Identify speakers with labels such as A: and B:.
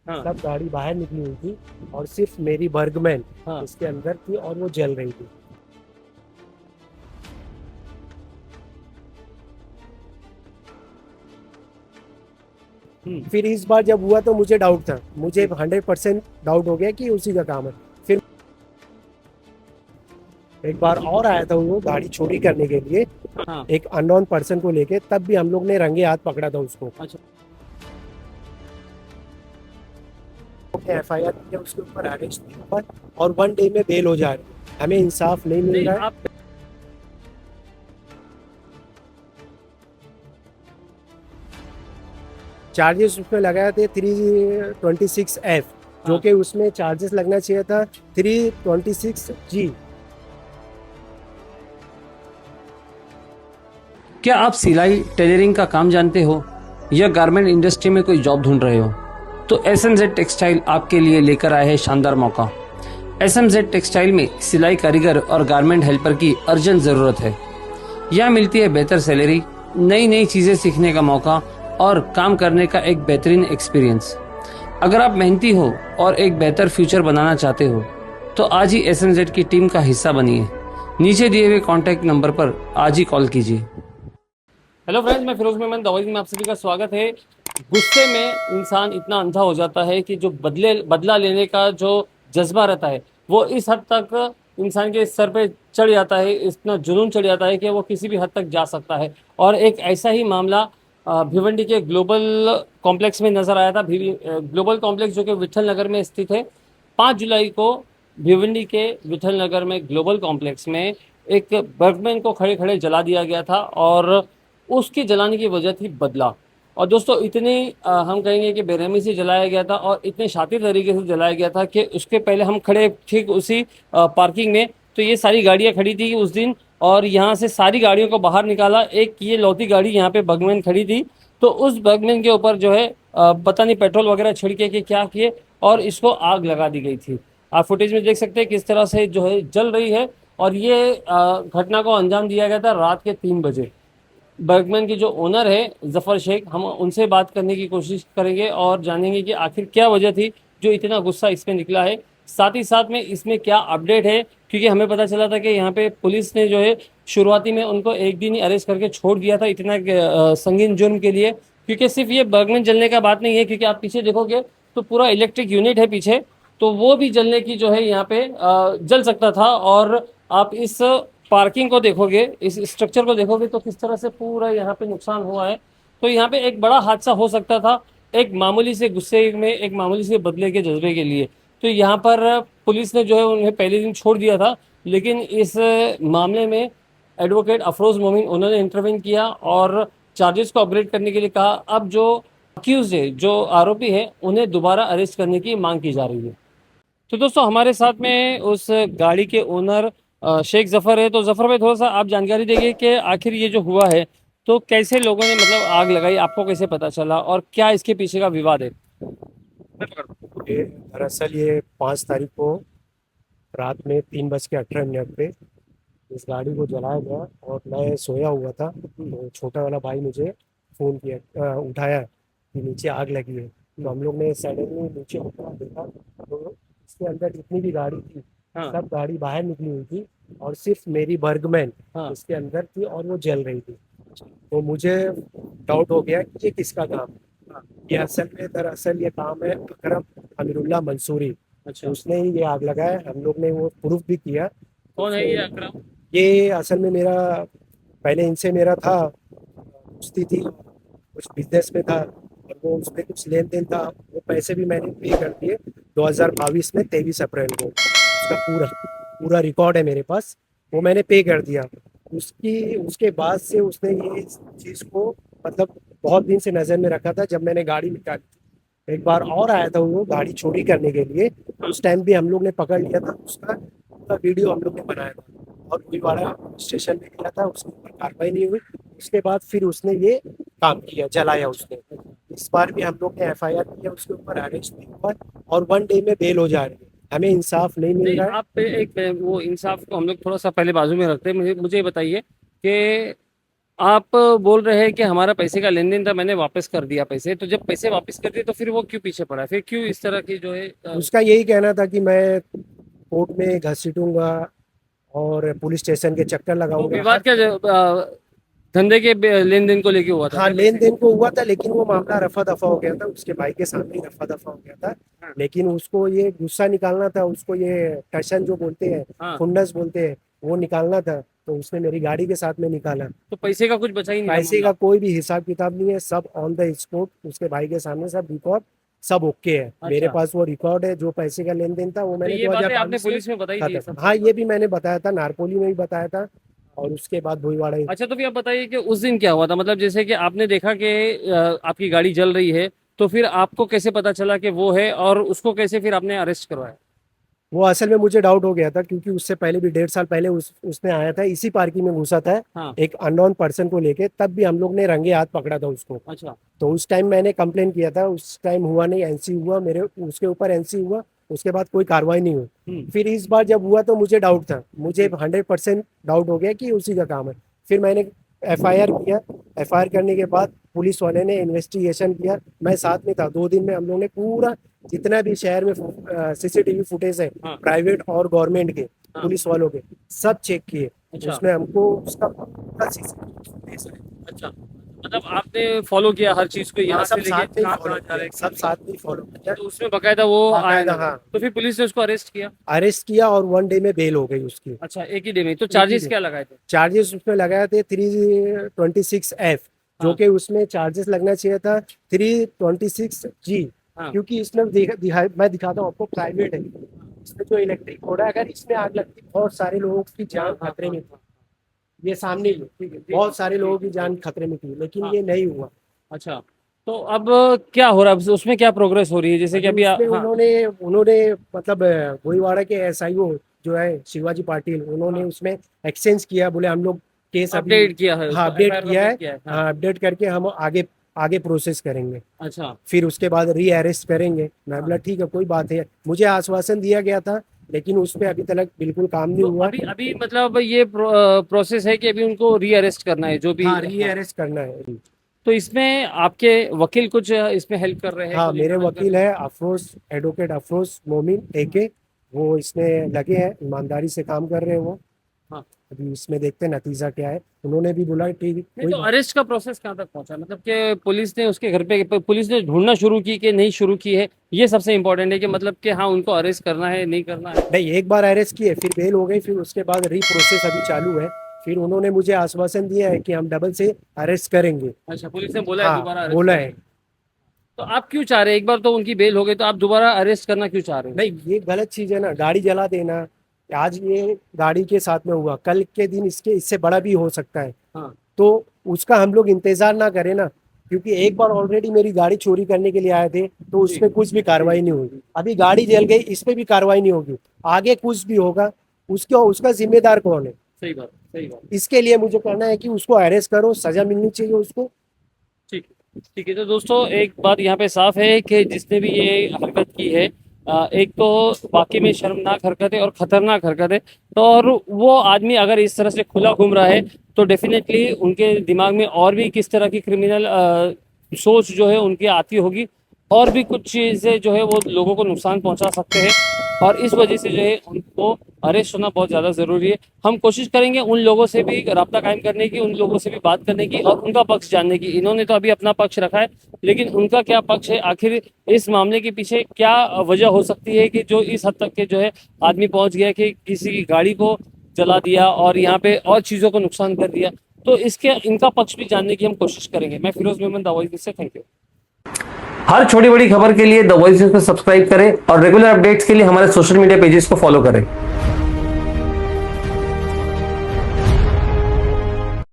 A: हाँ।
B: सब गाड़ी बाहर निकली हुई थी और सिर्फ मेरी बर्गमैन
A: हाँ।
B: इसके अंदर थी और वो जल रही थी। फिर इस बार जब हुआ तो मुझे डाउट था, मुझे 100% डाउट हो गया कि उसी का काम है। फिर एक बार और आया था वो गाड़ी चोरी करने के लिए,
A: हाँ।
B: एक अननोन पर्सन को लेके, तब भी हम लोग ने रंगे हाथ पकड़ा था उसको।
A: अच्छा।
B: एफआईआर किया, उसके ऊपर अरेस्ट हुआ और 1 डे में बेल हो जा रही है। हमें इंसाफ नहीं मिल
A: नहीं
B: रहा है।
A: आप।
B: चार्जेस उसमें लगाए थे 326F, जो
A: हाँ।
B: कि उसमें चार्जेस लगना चाहिए था 326G।
A: क्या आप सिलाई टेलरिंग का काम जानते हो या गारमेंट इंडस्ट्री में कोई जॉब ढूंढ रहे हो तो SMZ टेक्सटाइल आपके लिए लेकर आए हैं शानदार मौका। SMZ टेक्सटाइल में सिलाई कारीगर और गारमेंट हेल्पर की अर्जेंट जरूरत है। यहाँ मिलती है बेहतर सैलरी, नई नई चीजें सीखने का मौका और काम करने का एक बेहतरीन एक्सपीरियंस। अगर आप मेहनती हो और एक बेहतर फ्यूचर बनाना चाहते हो तो आज ही SMZ की टीम का हिस्सा बनिए। नीचे दिए हुए कॉन्टैक्ट नंबर पर आज ही कॉल कीजिए। हेलो फ्रेंड्स, मैं फिरोज मेमन दवाई में आप सभी का स्वागत है। गुस्से में इंसान इतना अंधा हो जाता है कि जो बदला लेने का जो जज्बा रहता है वो इस हद तक इंसान के सर पे चढ़ जाता है, इतना जुनून चढ़ जाता है कि वो किसी भी हद तक जा सकता है। और एक ऐसा ही मामला भिवंडी के ग्लोबल कॉम्प्लेक्स में नजर आया था। ग्लोबल कॉम्प्लेक्स जो कि विठल नगर में स्थित है। 5 जुलाई को भिवंडी के विठल नगर में ग्लोबल कॉम्प्लेक्स में एक बर्गमैन को खड़े खड़े जला दिया गया था और उसकी जलाने की वजह थी बदला। और दोस्तों इतने हम कहेंगे कि बेरहमी से जलाया गया था और इतने शातिर तरीके से जलाया गया था कि उसके पहले हम खड़े ठीक उसी पार्किंग में, तो ये सारी गाड़ियां खड़ी थी उस दिन और यहाँ से सारी गाड़ियों को बाहर निकाला। एक ये लौती गाड़ी यहाँ पे बर्गमैन खड़ी थी, तो उस बर्गमैन के ऊपर जो है पता नहीं पेट्रोल वगैरह छिड़के के क्या किए और इसको आग लगा दी गई थी। आप फुटेज में देख सकते हैं किस तरह से जो है जल रही है। और ये घटना को अंजाम दिया गया था रात के 3 बजे। बर्गमैन की जो ओनर है जफर शेख, हम उनसे बात करने की कोशिश करेंगे और जानेंगे कि आखिर क्या वजह थी जो इतना गुस्सा इसमें निकला है। साथ ही साथ में इसमें क्या अपडेट है, क्योंकि हमें पता चला था कि यहाँ पे पुलिस ने जो है शुरुआती में उनको एक दिन ही अरेस्ट करके छोड़ दिया था इतना संगीन जुर्म के लिए। क्योंकि सिर्फ ये बर्गमैन जलने का बात नहीं है, क्योंकि आप पीछे देखोगे तो पूरा इलेक्ट्रिक यूनिट है पीछे, तो वो भी जलने की जो है यहाँ पे जल सकता था। और आप इस पार्किंग को देखोगे, इस स्ट्रक्चर को देखोगे तो किस तरह से पूरा यहाँ पे नुकसान हुआ है। तो यहाँ पे एक बड़ा हादसा हो सकता था एक मामूली से गुस्से में, एक मामूली से बदले के जज्बे के लिए। तो यहाँ पर पुलिस ने जो है उन्हें पहले दिन छोड़ दिया था, लेकिन इस मामले में एडवोकेट अफरोज मोमिन उन्होंने इंटरवेन किया और चार्जेस को अपग्रेड करने के लिए कहा। अब जो अक्यूज है, जो आरोपी है, उन्हें दोबारा अरेस्ट करने की मांग की जा रही है। तो दोस्तों हमारे साथ में उस गाड़ी के ओनर शेख जफर है। तो जफर भाई, थोड़ा सा आप जानकारी देंगे कि आखिर ये जो हुआ है तो कैसे लोगों ने मतलब आग लगाई, आपको कैसे पता चला और क्या इसके पीछे का विवाद है।
B: ये दरअसल ये 5 तारीख को रात में 3:18 पे इस गाड़ी को जलाया गया और मैं सोया हुआ था, तो छोटा वाला भाई मुझे फ़ोन किया, उठाया कि नीचे आग लगी है। तो हम लोग ने सडनली नीचे उठा देखा, तो इसके अंदर जितनी भी गाड़ी थी
A: हाँ।
B: सब गाड़ी बाहर निकली हुई थी और सिर्फ मेरी बर्गमैन
A: हाँ।
B: इसके अंदर थी और वो जल रही थी। तो मुझे डाउट हो गया कि ये किसका काम है। ये असल में दरअसल ये काम है अकरम अमीरुल्लाह मंसूरी,
A: अच्छा।
B: उसने ही ये आग लगाया। हम लोग ने वो प्रूफ भी किया।
A: कौन है
B: उसने
A: ये अकरम?
B: ये असल में मेरा पहले इनसे मेरा था, दोस्ती थी, कुछ बिजनेस में था और वो उसमें कुछ लेन देन था। वो पैसे भी मैंने पे कर दिए 2022 में 23 अप्रैल को। उसका पूरा पूरा रिकॉर्ड है मेरे पास, वो मैंने पे कर दिया। उसकी उसके बाद से उसने ये चीज़ को मतलब बहुत दिन से नज़र में रखा था। जब मैंने गाड़ी निकाली थी, एक बार और आया था वो गाड़ी चोरी करने के लिए, उस टाइम भी हम लोग ने पकड़ लिया था। उसका पूरा वीडियो हम लोग ने बनाया था और भीलवाड़ा स्टेशन में गया था, उसके ऊपर कार्रवाई नहीं हुई। उसके बाद फिर उसने ये काम किया, जलाया उसने। इस बार भी हम लोग ने एफआईआर किया, उसके ऊपर अरेस्ट भी हुआ और 1 डे में बेल हो जा रही है। हमें इंसाफ नहीं मिल
A: नहीं
B: रहा है।
A: आप पे एक वो इंसाफ को हम लोग थोड़ा सा पहले बाजू में रखते हैं। मुझे मुझे ये बताइए कि आप बोल रहे हैं कि हमारा पैसे का लेन देन था, मैंने वापस कर दिया पैसे, तो जब पैसे वापस कर दिए तो फिर वो क्यों पीछे पड़ा है, फिर क्यों इस तरह की जो है
B: उसका यही कहना था कि मैं कोर्ट में घसीटूंगा और पुलिस स्टेशन के चक्कर
A: तो
B: लगाऊंगा।
A: विवाद क्या धंधे के लेन देन को लेके हुआ था
B: हाँ,
A: क्या
B: लेन
A: पैसे?
B: देन को हुआ था, लेकिन वो मामला रफा दफा हो गया था, उसके भाई के सामने ही रफा दफा हो गया था।
A: हाँ।
B: लेकिन उसको ये गुस्सा निकालना था, उसको ये टशन जो बोलते हैं,
A: हाँ,
B: खुन्नस बोलते हैं, वो निकालना था, तो उसने मेरी गाड़ी के साथ में निकाला।
A: तो पैसे का कुछ बचा ही नहीं था
B: पैसे का
A: मामला।
B: कोई भी हिसाब किताब नहीं है, सब ऑन द स्पॉट उसके भाई के सामने सब रिकॉर्ड, सब ओके है। मेरे
A: अच्छा,
B: पास वो रिकॉर्ड है, जो पैसे का लेन देन था वो
A: तो
B: मैंने
A: ये बातें आपने
B: 2022 में
A: पुलिस में बताई थी ये
B: खत्म।
A: सब?
B: हाँ, ये भी मैंने बताया था, नारकोली में भी बताया था, और उसके बाद भोईवाड़ा।
A: अच्छा, तो फिर आप बताइए कि उस दिन क्या हुआ था, मतलब जैसे कि आपने देखा कि आपकी गाड़ी जल रही है, तो फिर आपको कैसे पता चला कि वो है, और उसको कैसे फिर आपने अरेस्ट करवाया?
B: वो असल में मुझे डाउट हो गया था, क्योंकि उससे पहले भी 1.5 साल पहले उसने आया था, इसी पार्किंग में घुसा था
A: हाँ।
B: एक अननोन पर्सन को लेके, तब भी हम लोग ने रंगे हाथ पकड़ा था उसको।
A: अच्छा।
B: तो उस टाइम मैंने कंप्लेन किया था, उस टाइम हुआ नहीं, एनसी हुआ मेरे, उसके ऊपर एनसी हुआ, उसके बाद कोई कार्रवाई नहीं हुई। फिर इस बार जब हुआ तो मुझे डाउट था, मुझे 100% डाउट हो गया कि उसी का काम है। फिर मैंने एफआईआर किया। एफआईआर करने के बाद पुलिस वाले ने इन्वेस्टिगेशन किया, मैं साथ में था। 2 दिन में हम लोग ने पूरा जितना भी शहर में सीसीटीवी फुटेज है,
A: हाँ।
B: प्राइवेट और गवर्नमेंट के,
A: हाँ।
B: पुलिस वालों के, सब चेक किए।
A: अच्छा।
B: उसमें हमको उसका पूरा सीसीटीवी फुटेज है।
A: अच्छा, मतलब आपने फॉलो किया हर चीज को, यहाँ से
B: सब
A: लेके
B: साथ में
A: कहाँ
B: फॉलो
A: कहाँ जा रहे
B: किया, सब
A: हैं?
B: साथ में फॉलो किया।
A: तो उसमें बकायदा वो आया
B: बाकायदा,
A: नजर।
B: हाँ।
A: तो फिर पुलिस ने उसको अरेस्ट किया?
B: अरेस्ट किया और 1 डे में बेल हो गई उसकी।
A: अच्छा, एक ही डे में? तो
B: ही
A: चार्जेस
B: डे।
A: क्या लगाए थे?
B: चार्जेस उसमें लगाए थे 326F, जो
A: हाँ।
B: कि उसमें चार्जेस लगना चाहिए था 326G,
A: हाँ।
B: क्योंकि इसमें मैं दिखाता हूँ आपको, प्राइवेट है। इसमें जो इलेक्ट्रिक बोर्ड है, अगर इसमें आग लगती बहुत सारे लोगों की जान
A: हाँ, हाँ,
B: खतरे में
A: हाँ,
B: थी।
A: हाँ।
B: ये सामने ही
A: ठीक है,
B: बहुत सारे लोगों की
A: ठीक है।
B: जान खतरे में थी, लेकिन
A: हाँ।
B: ये नहीं हुआ।
A: अच्छा, तो अब क्या हो रहा है उसमें, क्या प्रोग्रेस हो रही है, जैसे कि
B: अभी
A: अभी
B: उसमें
A: हाँ।
B: उन्होंने उन्होंने मतलब भोईवाड़ा के एसआईओ जो है शिवाजी पाटिल, उन्होंने
A: हाँ,
B: उसमें एक्सचेंज किया, बोले हम लोग केस अभी,
A: अपडेट किया है
B: हाँ,
A: उसको,
B: अपडेट
A: एफआईआर
B: किया है।
A: अपडेट किया है, हाँ।
B: हाँ, अपडेट करके हम आगे आगे प्रोसेस करेंगे।
A: अच्छा।
B: फिर उसके बाद री अरेस्ट करेंगे। मैं बोला ठीक है, कोई बात है। मुझे आश्वासन दिया गया था, लेकिन उस पर अभी तक बिल्कुल काम नहीं
A: तो
B: हुआ।
A: अभी अभी मतलब ये प्रोसेस है कि अभी उनको री अरेस्ट करना है जो भी?
B: हाँ, री
A: हाँ।
B: अरेस्ट करना है।
A: तो इसमें आपके वकील कुछ इसमें हेल्प कर रहे हैं,
B: हाँ,
A: कुछ
B: मेरे
A: मदद कर
B: वकील
A: रहे
B: है अफरोज, एडवोकेट अफरोज मोमिन एके, वो इसमें लगे हैं, ईमानदारी से काम कर रहे हैं वो।
A: हैं? हाँ।
B: अभी इसमें देखते हैं नतीजा क्या है। उन्होंने भी बोला ठीक,
A: नहीं,
B: कोई
A: तो
B: बात।
A: अरेस्ट का प्रोसेस कहाँ तक पहुंचा, मतलब कि पुलिस ने उसके घर पे, पुलिस ने ढूंढना शुरू की कि नहीं शुरू की है, ये सबसे इम्पोर्टेंट है कि मतलब कि हाँ उनको अरेस्ट करना है नहीं करना है?
B: नहीं, एक बार अरेस्ट किए, फिर बेल हो गई, फिर उसके बाद री प्रोसेस अभी चालू है। फिर उन्होंने मुझे आश्वासन दिया है कि हम डबल से अरेस्ट करेंगे।
A: अच्छा, पुलिस ने बोला है
B: हाँ,
A: दोबारा अरेस्ट
B: बोला
A: करें?
B: है।
A: तो आप क्यों चाह रहे हैं, एक बार तो उनकी बेल हो गई, तो आप दोबारा अरेस्ट करना क्यों चाह रहे हैं?
B: नहीं, ये गलत चीज है ना, गाड़ी जला देना। आज ये गाड़ी के साथ में हुआ, कल के दिन इससे बड़ा भी हो सकता है।
A: हाँ।
B: तो उसका हम लोग इंतजार ना करें ना, क्योंकि एक बार ऑलरेडी मेरी गाड़ी चोरी करने के लिए आए थे, तो उस पर कुछ भी कार्रवाई नहीं होगी। अभी गाड़ी जल गई, इस पे भी कार्रवाई नहीं होगी, आगे कुछ भी होगा, उसका उसका जिम्मेदार कौन है?
A: सही बात, सही बात।
B: इसके लिए मुझे कहना है कि उसको अरेस्ट करो, सजा मिलनी चाहिए उसको।
A: ठीक है, ठीक है। तो दोस्तों एक बात यहाँ पे साफ है कि जिसने भी ये हरकत की है, एक तो वाकई में शर्मनाक हरकत है और खतरनाक हरकत है। तो और वो आदमी अगर इस तरह से खुला घूम रहा है तो डेफिनेटली उनके दिमाग में और भी किस तरह की क्रिमिनल सोच जो है उनकी आती होगी, और भी कुछ चीज़ें जो है वो लोगों को नुकसान पहुंचा सकते हैं, और इस वजह से जो है उनको अरेस्ट होना बहुत ज़्यादा ज़रूरी है। हम कोशिश करेंगे उन लोगों से भी रब्ता कायम करने की, उन लोगों से भी बात करने की और उनका पक्ष जानने की। इन्होंने तो अभी अपना पक्ष रखा है, लेकिन उनका क्या पक्ष है, आखिर इस मामले के पीछे क्या वजह हो सकती है कि जो इस हद तक के जो है आदमी पहुंच गया कि किसी की गाड़ी को जला दिया और यहाँ पे और चीज़ों को नुकसान कर दिया। तो इसके इनका पक्ष भी जानने की हम कोशिश करेंगे। मैं फिरोज मेमन, द वॉइस से, थैंक यू। हर छोटी बड़ी खबर के लिए द वॉइस को सब्सक्राइब करें और रेगुलर अपडेट्स के लिए हमारे सोशल मीडिया पेजेस को फॉलो करें।